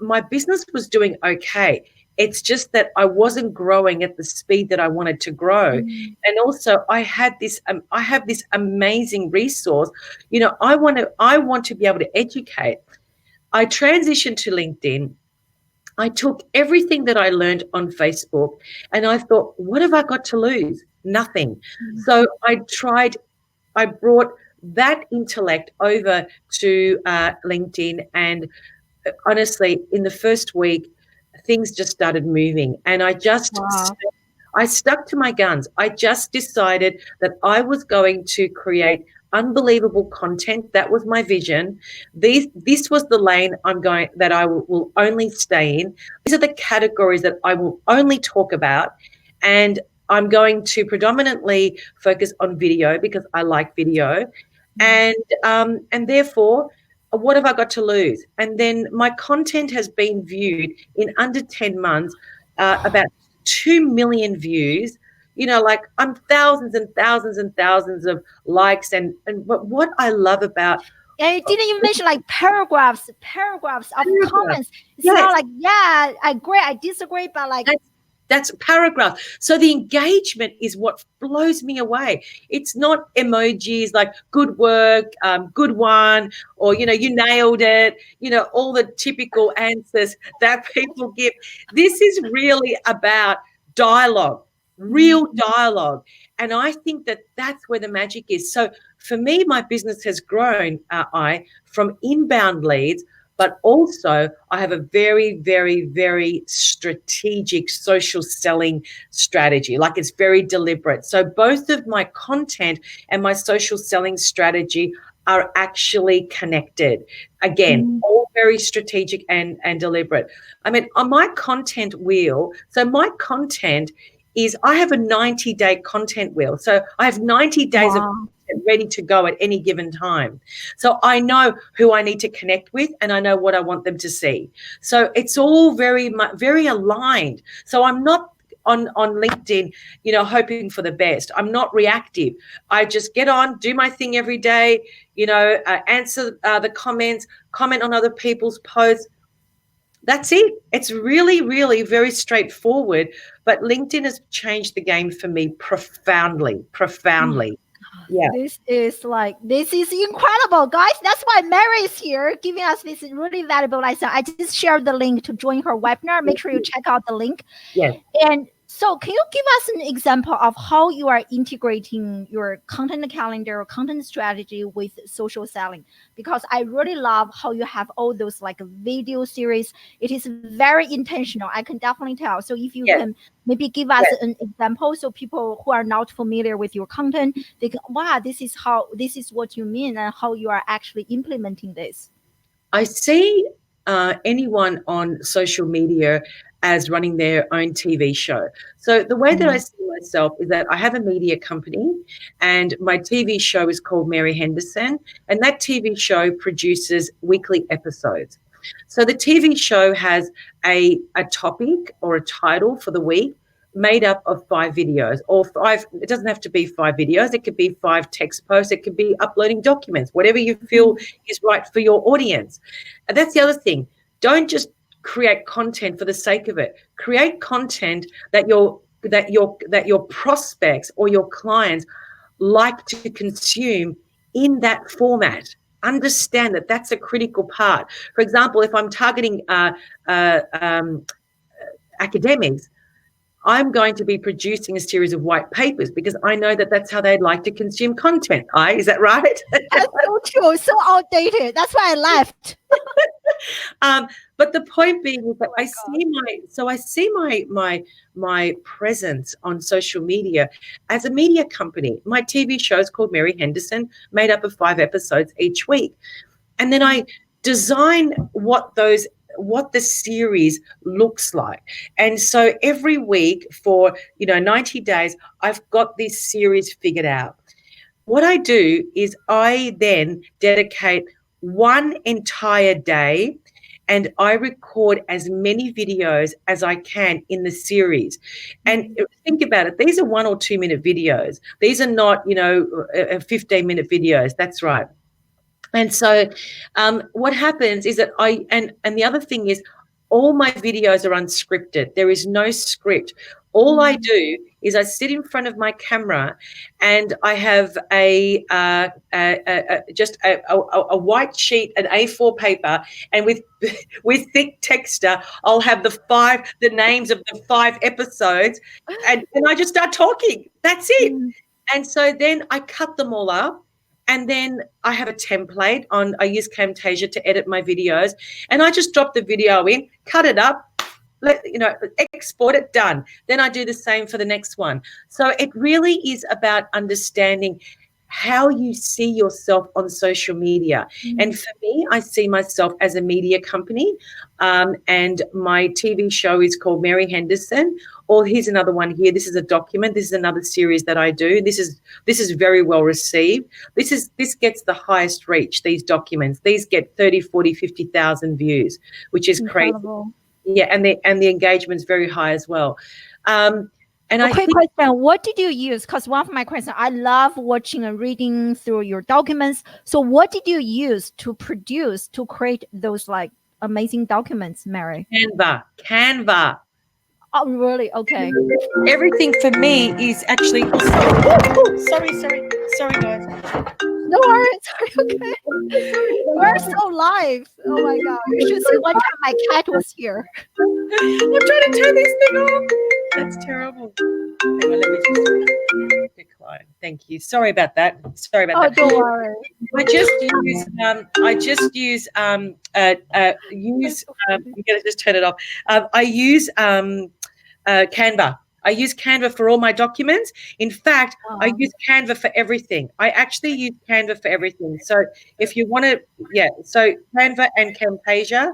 my business was doing okay. It's just that I wasn't growing at the speed that I wanted to grow. And also I have this amazing resource. I want to be able to educate. I transitioned to LinkedIn. I took everything that I learned on Facebook and I thought, what have I got to lose? Nothing. So I brought that intellect over to LinkedIn, and honestly, in the first week, things just started moving, and Wow. I stuck to my guns. I just decided that I was going to create unbelievable content. That was my vision. This was the lane that I will only stay in. These are the categories that I will only talk about, and I'm going to predominantly focus on video because I like video, and therefore, what have I got to lose? And then my content has been viewed in under 10 months, about 2 million views. Like I'm thousands and thousands and thousands of likes, and but what I love about And you didn't even mention like paragraphs of comments. It's not yes, like, yeah, I agree, I disagree, but like, that's a paragraph. So the engagement is what blows me away. It's not emojis like good work, good one, or you nailed it. All the typical answers that people give. This is really about dialogue, real dialogue, and I think that that's where the magic is. So for me, my business has grown. I from inbound leads, but also I have a very, very, very strategic social selling strategy. Like it's very deliberate. So both of my content and my social selling strategy are actually connected. Again, all very strategic and deliberate. I mean, on my content wheel, so my content is I have a 90-day content wheel. So I have 90 days of content ready to go at any given time. So I know who I need to connect with, and I know what I want them to see. So it's all very aligned. So I'm not on LinkedIn, hoping for the best. I'm not reactive. I just get on, do my thing every day, answer the comments, comment on other people's posts. That's it. It's really, really very straightforward. But LinkedIn has changed the game for me profoundly. Yeah. This is incredible, guys. That's why Mary is here giving us this really valuable lesson. I just shared the link to join her webinar. Make sure you check out the link. Yes. And so can you give us an example of how you are integrating your content calendar or content strategy with social selling? Because I really love how you have all those like video series. It is very intentional. I can definitely tell. So if you can maybe give us an example, so people who are not familiar with your content, they can, wow, this is what you mean and how you are actually implementing this. I see anyone on social media as running their own TV show. So the way that I see myself is that I have a media company, and my TV show is called Mary Henderson, and that TV show produces weekly episodes. So the TV show has a topic or a title for the week made up of 5 videos, or 5, it doesn't have to be 5 videos, it could be 5 text posts, it could be uploading documents, whatever you feel is right for your audience. And that's the other thing. Don't just create content for the sake of it. Create content that your prospects or your clients like to consume in that format. Understand that that's a critical part. For example, if I'm targeting academics, I'm going to be producing a series of white papers because I know that that's how they'd like to consume content. Is that right? That's so true. So outdated. That's why I left. But the point being is that I see my presence on social media as a media company. My TV show is called Mary Henderson, made up of 5 episodes each week. And then I design what the series looks like. And so every week for 90 days, I've got this series figured out. What I do is I then dedicate one entire day and I record as many videos as I can in the series. And think about it, these are 1 or 2 minute videos. These are not 15-minute videos. That's right. And so what happens is that and the other thing is all my videos are unscripted. There is no script. All I do is I sit in front of my camera and I have just a white sheet, an A4 paper, and with thick texture, I'll have the names of the 5 episodes, and I just start talking. That's it. And so then I cut them all up. And then I have a template I use Camtasia to edit my videos, and I just drop the video in, cut it up, export it, done. Then I do the same for the next one. So it really is about understanding how you see yourself on social media. And for me, I see myself as a media company, and my TV show is called Mary Henderson. Or here's another one here. This is a document. This is another series that I do. This is very well received. This gets the highest reach, these documents. These get 30, 40, 50,000 views, which is incredible. Crazy. Yeah, and the engagement's very high as well. And quick question, what did you use? Because one of my questions, I love watching and reading through your documents. So what did you use to create those like amazing documents, Mary? Canva. Oh, really? Okay. Everything for me is actually... Sorry, guys. No worries. Okay. We're so live. Oh, my God. You should see one time my cat was here. I'm trying to turn this thing off. That's terrible. Hang on, let me just decline. Thank you. Sorry about that. Don't worry. I'm going to just turn it off. I use Canva. I use Canva for all my documents. In fact, I use Canva for everything. I actually use Canva for everything. So if you want to, so Canva and Camtasia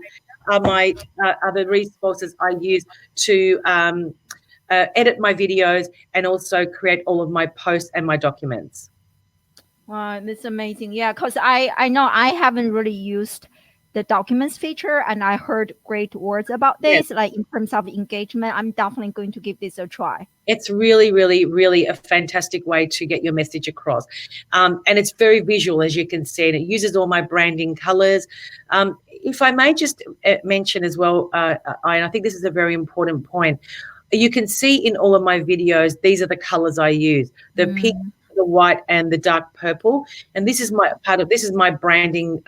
are the resources I use to edit my videos, and also create all of my posts and my documents. Wow, that's amazing. Yeah, because I know I haven't really used the documents feature, and I heard great words about Yes. this. Like in terms of engagement, I'm definitely going to give this a try. It's really, really, really a fantastic way to get your message across. And it's very visual, as you can see, and it uses all my branding colors. If I may just mention as well, and I think this is a very important point, you can see in all of my videos, these are the colors I use, the pink, the white, and the dark purple. And this is my branding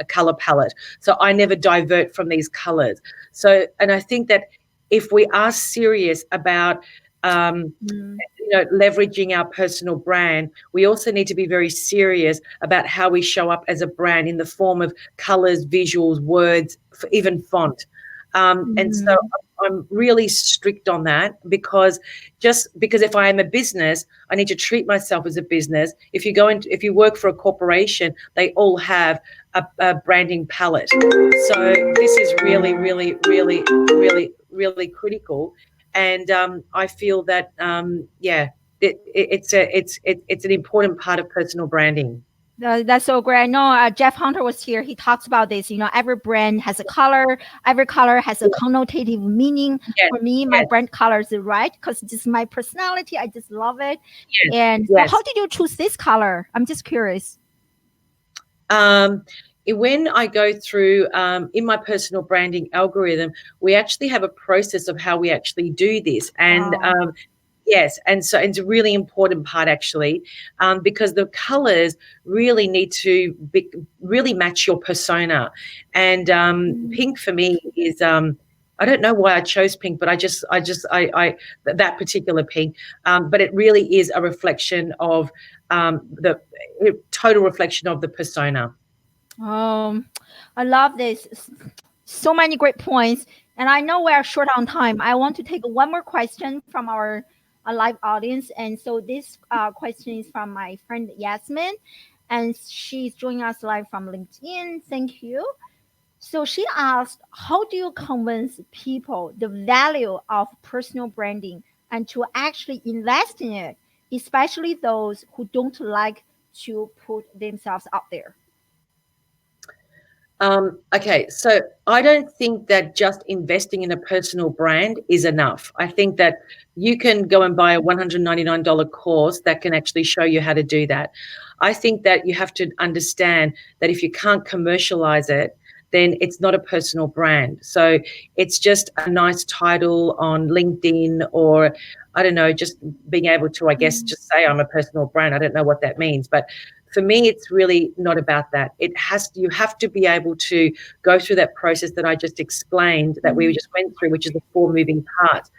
color palette. So I never divert from these colors. So, and I think that if we are serious about leveraging our personal brand, we also need to be very serious about how we show up as a brand in the form of colors, visuals, words, even font. And so I'm really strict on that, because if I am a business, I need to treat myself as a business. If you work for a corporation, they all have a branding palette. So this is really, really, really, really, really critical. And I feel that it's an important part of personal branding. That's so great. I know Jeff Hunter was here. He talks about this. Every brand has a color. Every color has a connotative meaning. Yes, For me, my yes. brand color is red because it's just my personality. I just love it. Yes, And yes. so how did you choose this color? I'm just curious. When I go through in my personal branding algorithm, we actually have a process of how we actually do this. And Wow. yes, and so it's a really important part, actually, because the colors really need to really match your persona. And pink for me is I don't know why I chose pink, but I that particular pink. But it really is a reflection of the total reflection of the persona. I love this. So many great points. And I know we're short on time. I want to take one more question from our live audience. And so this question is from my friend Yasmin, and she's joining us live from LinkedIn. Thank you. So she asked, how do you convince people the value of personal branding and to actually invest in it, especially those who don't like to put themselves out there? Okay, so I don't think that just investing in a personal brand is enough. I think that you can go and buy a $199 course that can actually show you how to do that. I think that you have to understand that if you can't commercialize it, then it's not a personal brand. So it's just a nice title on LinkedIn, or I don't know, just being able to, I guess, just say I'm a personal brand. I don't know what that means, but for me, it's really not about that. You have to be able to go through that process that I just explained, that we just went through, which is the 4 moving parts.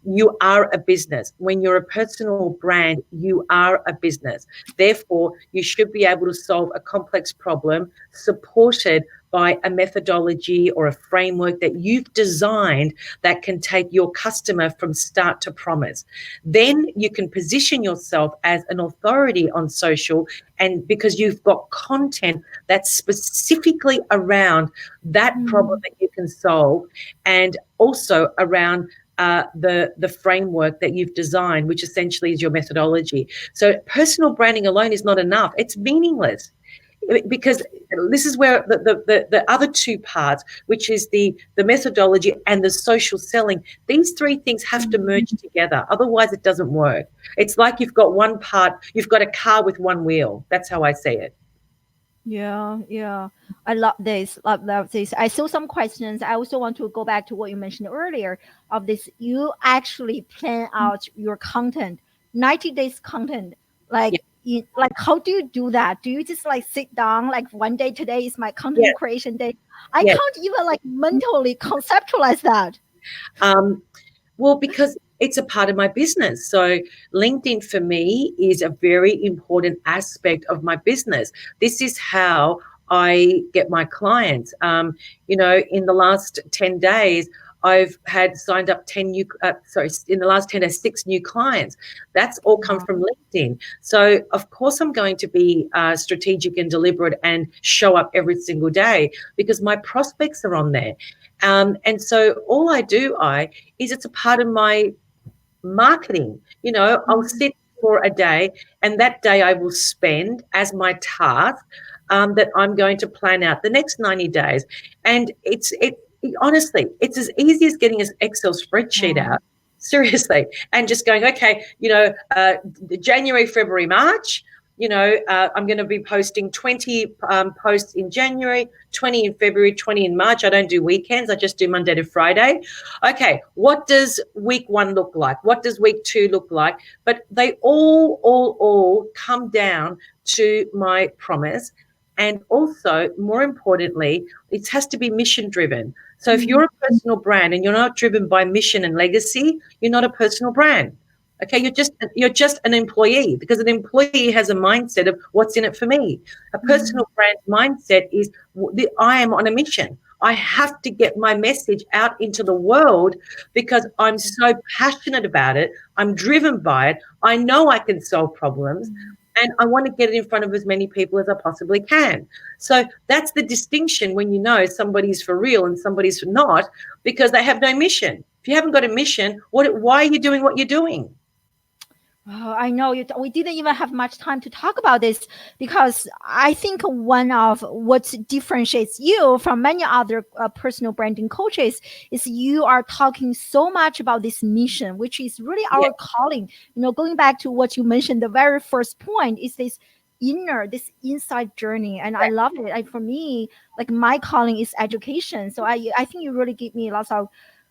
You are a business. When you're a personal brand, you are a business. Therefore, you should be able to solve a complex problem supported by a methodology or a framework that you've designed that can take your customer from start to promise. Then you can position yourself as an authority on social, and because you've got content that's specifically around that problem that you can solve, and also around the framework that you've designed, which essentially is your methodology. So personal branding alone is not enough. It's meaningless, because this is where the other 2 parts, which is the methodology and the social selling, these 3 things have to merge together. Otherwise, it doesn't work. It's like you've got one part, you've got a car with one wheel. That's how I see it. Yeah. I love this. Love this. I saw some questions. I also want to go back to what you mentioned earlier of this. You actually plan out your content, 90 days content. Like, how do you do that? Do you just like sit down, like one day, today is my content creation day? I can't even like mentally conceptualize that. Well, because it's a part of my business. So LinkedIn for me is a very important aspect of my business. This is how I get my clients. In the last 10 days, I've had signed up 10 new, in the last 10 days, 6 new clients. That's all come from LinkedIn. So, of course, I'm going to be strategic and deliberate and show up every single day because my prospects are on there. And so all I do, is it's a part of my marketing. I'll sit for a day, and that day I will spend as my task that I'm going to plan out the next 90 days. And honestly, it's as easy as getting an Excel spreadsheet out, seriously, and just going, okay, January, February, March, I'm going to be posting 20 posts in January, 20 in February, 20 in March. I don't do weekends. I just do Monday to Friday. Okay, what does week 1 look like? What does week 2 look like? But they all come down to my promise. And also, more importantly, it has to be mission driven. So if you're a personal brand and you're not driven by mission and legacy, you're not a personal brand. Okay, you're just an employee, because an employee has a mindset of what's in it for me. A personal brand mindset is I am on a mission. I have to get my message out into the world because I'm so passionate about it. I'm driven by it. I know I can solve problems. And I want to get it in front of as many people as I possibly can. So that's the distinction when you know somebody's for real and somebody's not, because they have no mission. If you haven't got a mission, why are you doing what you're doing? Oh, I know we didn't even have much time to talk about this, because I think one of what differentiates you from many other personal branding coaches is you are talking so much about this mission, which is really our calling. Going back to what you mentioned, the very first point is this inside journey, and I love it. For me, like, my calling is education, so I think you really give me lots of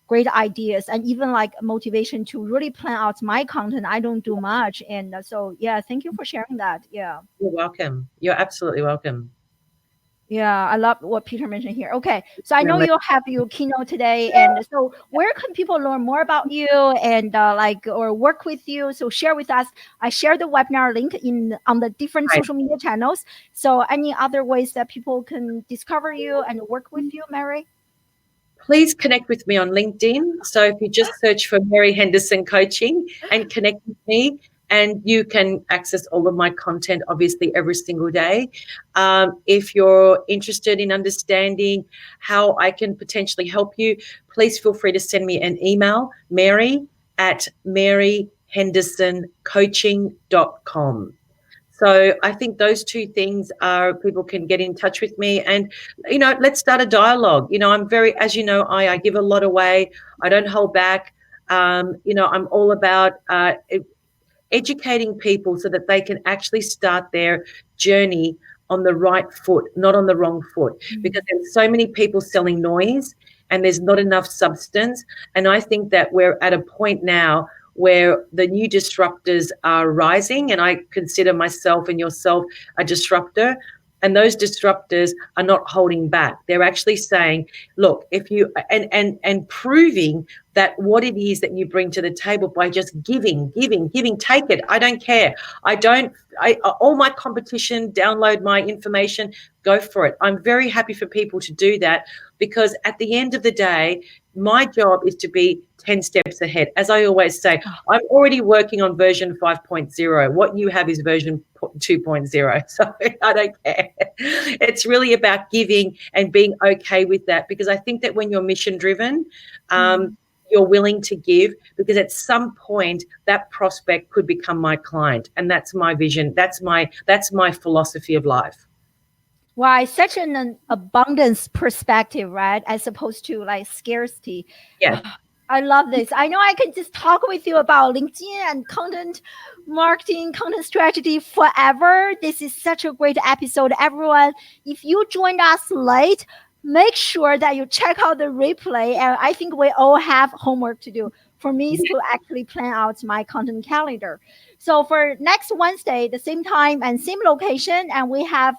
great ideas and even like motivation to really plan out my content. I don't do much. And so, thank you for sharing that. Yeah. You're welcome. You're absolutely welcome. Yeah, I love what Peter mentioned here. Okay, so I know you'll have your keynote today, and so where can people learn more about you and or work with you? So share with us. I share the webinar link on the different social media channels. So any other ways that people can discover you and work with you, Mary? Please connect with me on LinkedIn. So if you just search for Mary Henderson Coaching and connect with me, and you can access all of my content, obviously, every single day. If you're interested in understanding how I can potentially help you, please feel free to send me an email, mary@maryhendersoncoaching.com. So I think those two things are, people can get in touch with me and, let's start a dialogue. I'm very, as you know, I give a lot away. I don't hold back. I'm all about educating people so that they can actually start their journey on the right foot, not on the wrong foot, because there's so many people selling noise and there's not enough substance. And I think that we're at a point now where the new disruptors are rising, and I consider myself and yourself a disruptor. And those disruptors are not holding back. They're actually saying, look, if you and proving that what it is that you bring to the table by just giving, take it. I don't care. All my competition, download my information, go for it. I'm very happy for people to do that, because at the end of the day, my job is to be 10 steps ahead. As I always say, I'm already working on version 5.0. What you have is version 2.0. So I don't care. It's really about giving and being okay with that, because I think that when you're mission driven, you're willing to give, because at some point that prospect could become my client. And that's my vision. That's my philosophy of life. Why, such an abundance perspective, right? As opposed to like scarcity. Yeah. I love this. I know I can just talk with you about LinkedIn and content marketing, content strategy forever. This is such a great episode, everyone. If you joined us late, make sure that you check out the replay. And I think we all have homework to do. For me, is to actually plan out my content calendar. So for next Wednesday, the same time and same location, and we have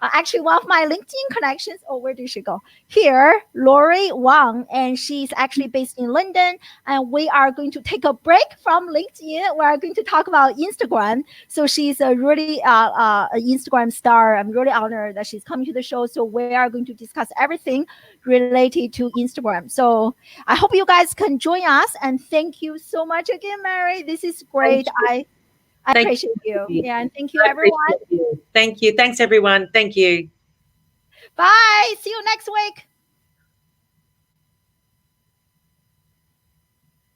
actually one of my LinkedIn connections. Oh, where did she go? Here, Lori Wang, and she's actually based in London. And we are going to take a break from LinkedIn. We are going to talk about Instagram. So she's a really an Instagram star. I'm really honored that she's coming to the show. So we are going to discuss everything related to Instagram. So I hope you guys can join us. And thank you so much again, Mary. This is Thank great. you. I Thank appreciate you. you. Yeah, and thank you, I everyone. appreciate you. Thank you. Thanks, everyone. Thank you. Bye. See you next week.